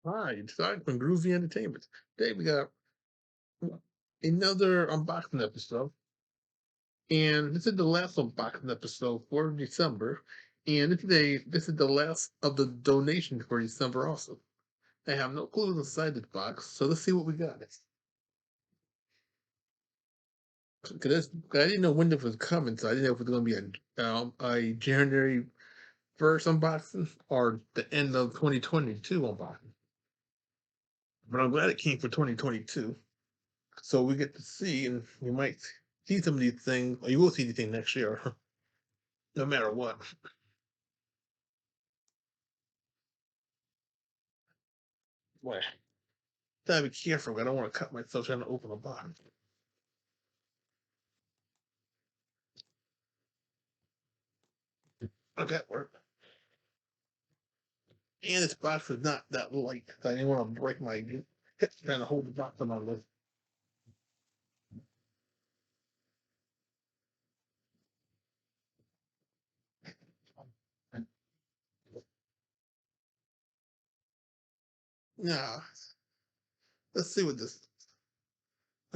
Hi, it's Doug from Groovy Entertainment. Today we got another unboxing episode, and this is the last unboxing episode for December. And today, this is the last of the donations for December also. I have no clues inside this box, so let's see what we got. Because I didn't know when this was coming, so I didn't know if it was going to be a January 1st unboxing or the end of 2022 unboxing. But I'm glad it came for 2022. So we get to see, and you might see some of these things, or you will see these things next year, no matter what. Boy, gotta be careful. I don't want to cut myself trying to open a box. Okay, work. And this box is not that light. So I didn't want to break my hips trying to hold the box on my list. Now, let's see what this is.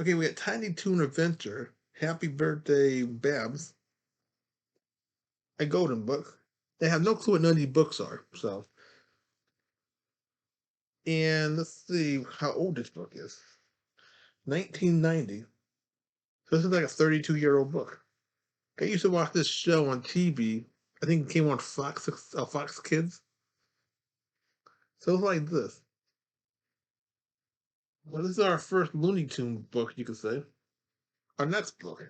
Okay, we got Tiny Toon Adventure. Happy birthday, Babs. A golden book. They have no clue what none of these books are, so. And let's see how old this book is. 1990. So this is like a 32-year-old book. I used to watch this show on TV. I think it came on Fox Kids. So it's like this. Well, this is our first Looney Tune book, you could say. Our next book,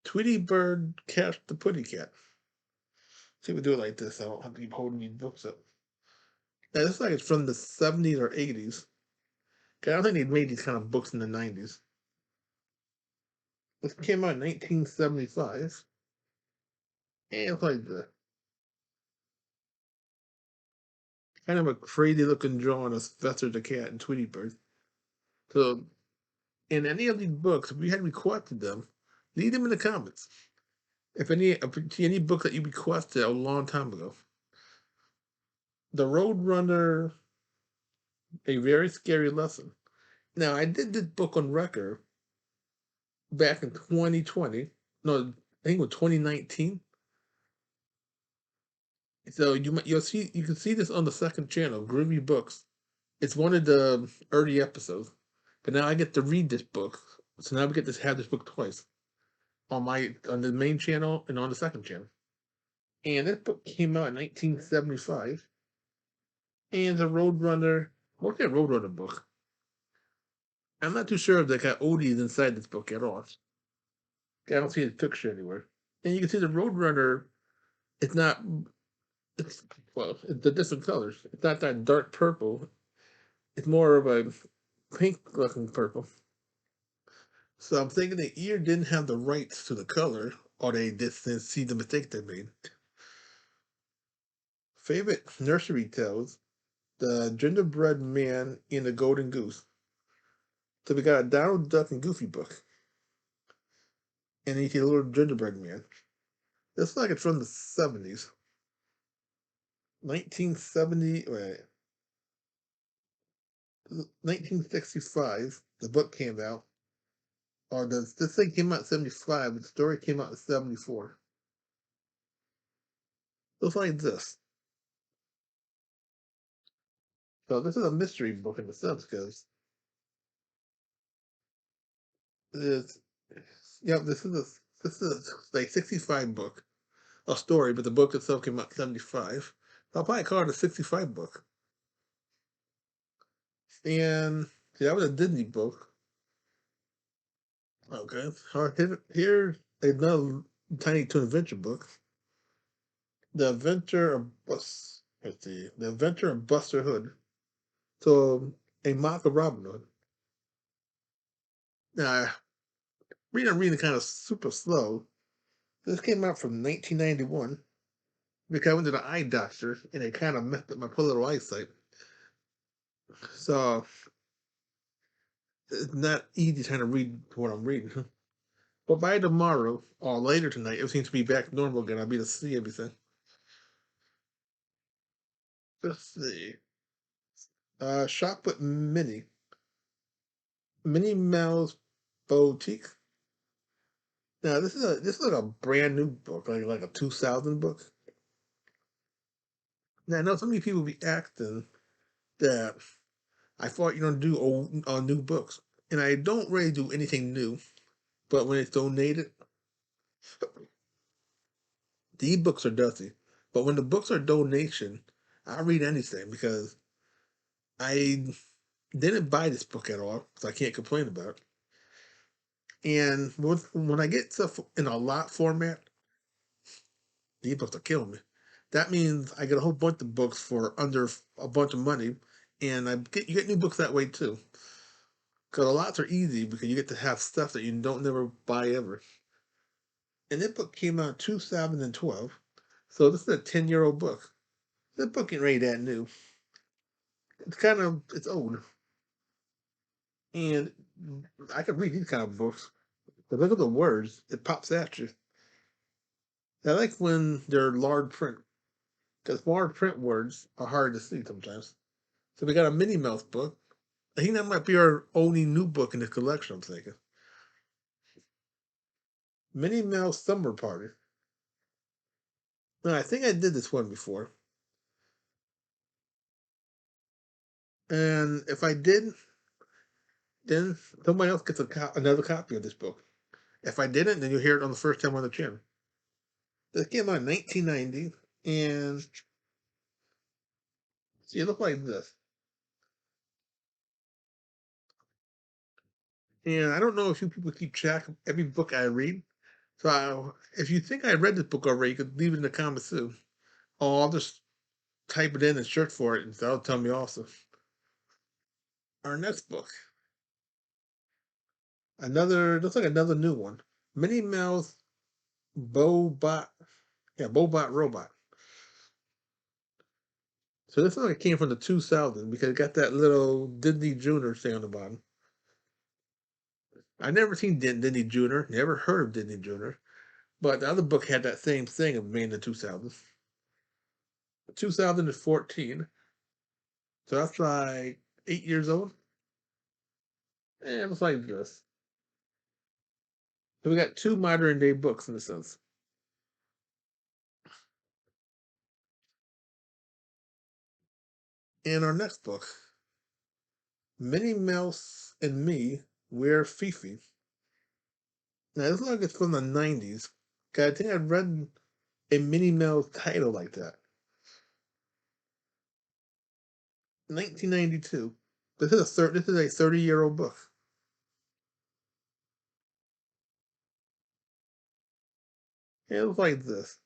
Tweety Bird Catch the Putty Cat. See, we do it like this. I don't have to keep holding these books up. Now, this is like it's from the 70s or 80s. I don't think they made these kind of books in the 90s. This came out in 1975. And it's like the kind of a crazy looking drawing of Fester the Cat and Tweety Bird. So in any of these books, if we had requested them, leave them in the comments. If you see any book that you requested a long time ago. The Roadrunner, A Very Scary Lesson. Now, I did this book on record back in 2020. No, I think it was 2019. So you can see this on the second channel, Groovy Books. It's one of the early episodes. But now I get to read this book. So now we get to have this book twice on the main channel and on the second channel. And this book came out in 1975. And the Roadrunner, what's that Roadrunner book? I'm not too sure if they got oldies inside this book at all. I don't see his picture anywhere. And you can see the Roadrunner, it's not, it's, well, it's the different colors. It's not that dark purple. It's more of a pink looking purple. So I'm thinking the ear didn't have the rights to the color, or they didn't see the mistake they made. Favorite nursery tales: The Gingerbread Man and the Golden Goose. So we got a Donald Duck and Goofy book. And you see a little gingerbread man. Looks like it's from the 70s. 1970, wait, 1965, the book came out. Or this thing came out in 75, but the story came out in 74. Looks like this. So this is a mystery book in the sense, because it's, yeah, this is a 65 book, a story, but the book itself came out in 75. I'll probably call it a 65 book. And yeah, that was a Disney book. Okay. Here another Tiny Toon Adventure book. The Adventure of Bus. Let's see. The Adventure of Buster Hood. So a mock of Robin Hood. Now, reading kind of super slow. This came out from 1991 because I went to the eye doctor and it kind of messed up my poor little eyesight. So it's not easy trying to read what I'm reading. But by tomorrow or later tonight, it seems to be back normal again. I'll be able to see everything. Let's see. Shop with Minnie Mouse Boutique. Now this is like a brand new book, like a 2000 book. Now I know so many people be acting that I thought you don't do old new books, and I don't really do anything new. But when it's donated, the ebooks are dusty. But when the books are donation, I read anything because I didn't buy this book at all, so I can't complain about it. And when I get stuff in a lot format, the ebooks are killing me. That means I get a whole bunch of books for under a bunch of money, and you get new books that way too. Because a lots are easy because you get to have stuff that you don't never buy ever. And that book came out in 2012, so this is a 10-year-old book. That book ain't really that new. It's old, and I can read these kind of books. But look at the words; it pops at you. I like when they're large print because large print words are hard to see sometimes. So we got a Minnie Mouse book. I think that might be our only new book in the collection. I'm thinking Minnie Mouse Summer Party. Now I think I did this one before, and if I did, then somebody else gets another copy of this book. If I didn't, then you'll hear it on the first time on the channel. This came out in 1990, and see, it looked like this. And I don't know if you people keep track of every book I read. So if you think I read this book already, you could leave it in the comments too. Or I'll just type it in and search for it, and that'll tell me also. Our next book, looks like another new one. Minnie Mouse Bobot, Bobot Robot. So this one came from the 2000s because it got that little Disney Junior thing on the bottom. I never seen Disney Junior, never heard of Disney Junior, but the other book had that same thing of being in the 2000s. 2014, so that's like 8 years old. And it was like this. So we got two modern day books in a sense. And our next book, Minnie Mouse and Me, We're Fifi. Now this looks like it's from the 90s. I think I read a Minnie Mouse title like that. 1992. This is a 30-year-old book. And it looks like this.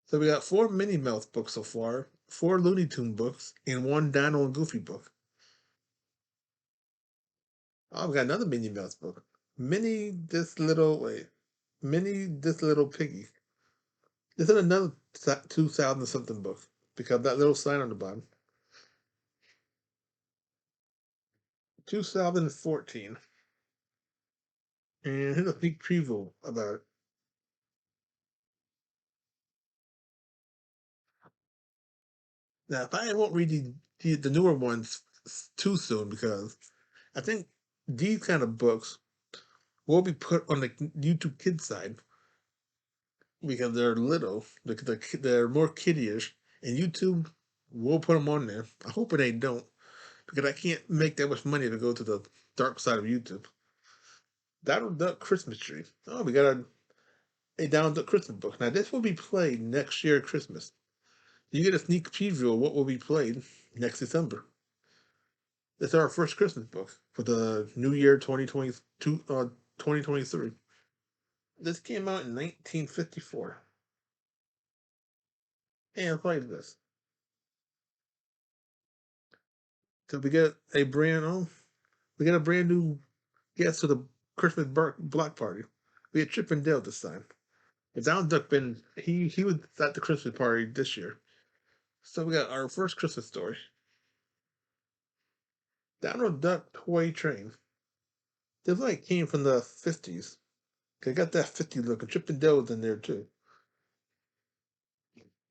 So we got four Minnie Mouse books so far, four Looney Tune books, and one Dino and Goofy book. Oh, we got another Minnie Mouse book. Minnie this little piggy. This is another 2000 something book because that little sign on the bottom. 2014. And here's a sneak preview about it. Now, if I won't read the newer ones too soon because I think these kind of books will be put on the YouTube Kids side because they're little, they're more kiddie-ish, and YouTube will put them on there. I hope they don't because I can't make that much money to go to the dark side of YouTube. Donald Duck Christmas Tree. Oh, we got a Donald Duck Christmas book. Now, this will be played next year at Christmas. You get a sneak preview of what will be played next December. It's our first Christmas book for the new year 2022, 2023. This came out in 1954. And it's like this. So we get a brand new guest to the Christmas block party. We had Chip and Dale this time. But Donald Duck he was at the Christmas party this year. So we got our first Christmas story. Donald Duck Toy Train. This like came from the 50s. They got that 50 look, and Chip and Dale was in there too.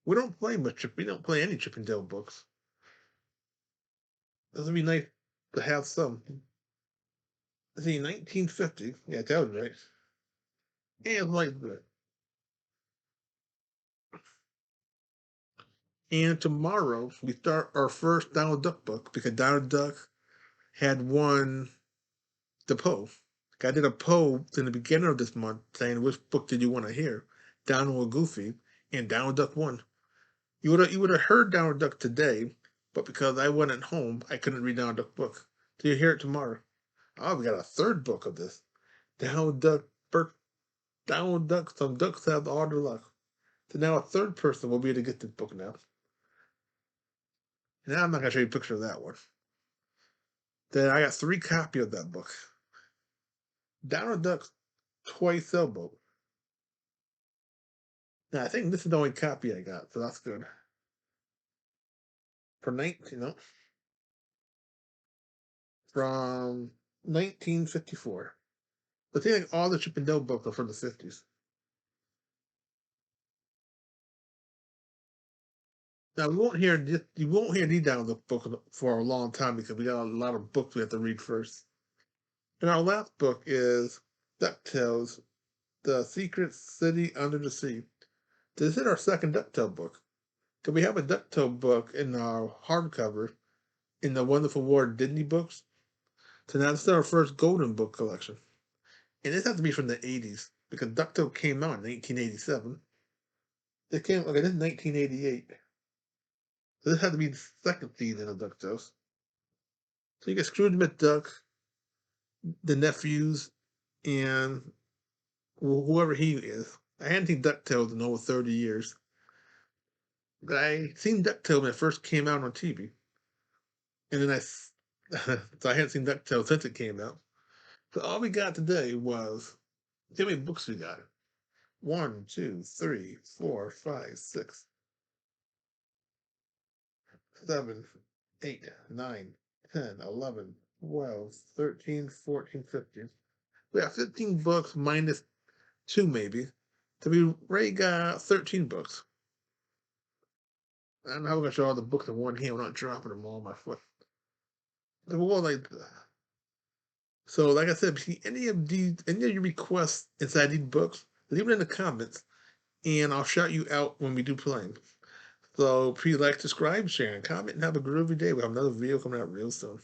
We don't play much. We don't play any Chip and Dale books. It'd be nice to have some. Let's see, 1950. Yeah, that was right. And like that. And tomorrow we start our first Donald Duck book because Donald Duck had won the poll. I did a poll in the beginning of this month saying which book did you want to hear, Donald or Goofy, and Donald Duck won. You would have heard Donald Duck today, but because I wasn't home, I couldn't read Donald Duck book. So you hear it tomorrow. Oh, we got a third book of this. Donald Duck, Donald Duck. Some ducks have all their luck. So now a third person will be able to get this book now. And I'm not gonna show you a picture of that one. Then I got 3 copies of that book. Donald Duck's Toy Sailboat. Now I think this is the only copy I got, so that's good. For 19, from 1954. But I think all the Chip and Dale books are from the 50s. Now you won't hear these down the book for a long time because we got a lot of books we have to read first. And our last book is DuckTales: The Secret City Under the Sea. This is our second DuckTale book. So we have a DuckTale book in our hardcover in the Wonderful World Disney books. So now this is our first Golden Book collection. And this has to be from the 80s because DuckTale came out in 1987. This is 1988. So this had to be the second season of DuckTales. So you get Scrooge McDuck, the nephews, and whoever he is. I hadn't seen DuckTales in over 30 years. But I seen DuckTales when it first came out on TV. And then so I hadn't seen DuckTales since it came out. So all we got today was, how many books we got? 1, 2, 3, 4, 5, 6, 7, 8, 9, 10, 11, 12, 13, 14, 15. We have 15 books minus 2 maybe. So we already got 13 books. I'm not gonna show all the books in one hand. I'm not dropping them all on my foot. They're all like so. Like I said, any of your requests inside these books, leave it in the comments, and I'll shout you out when we do play them. So please like, subscribe, share, and comment, and have a groovy day. We have another video coming out real soon.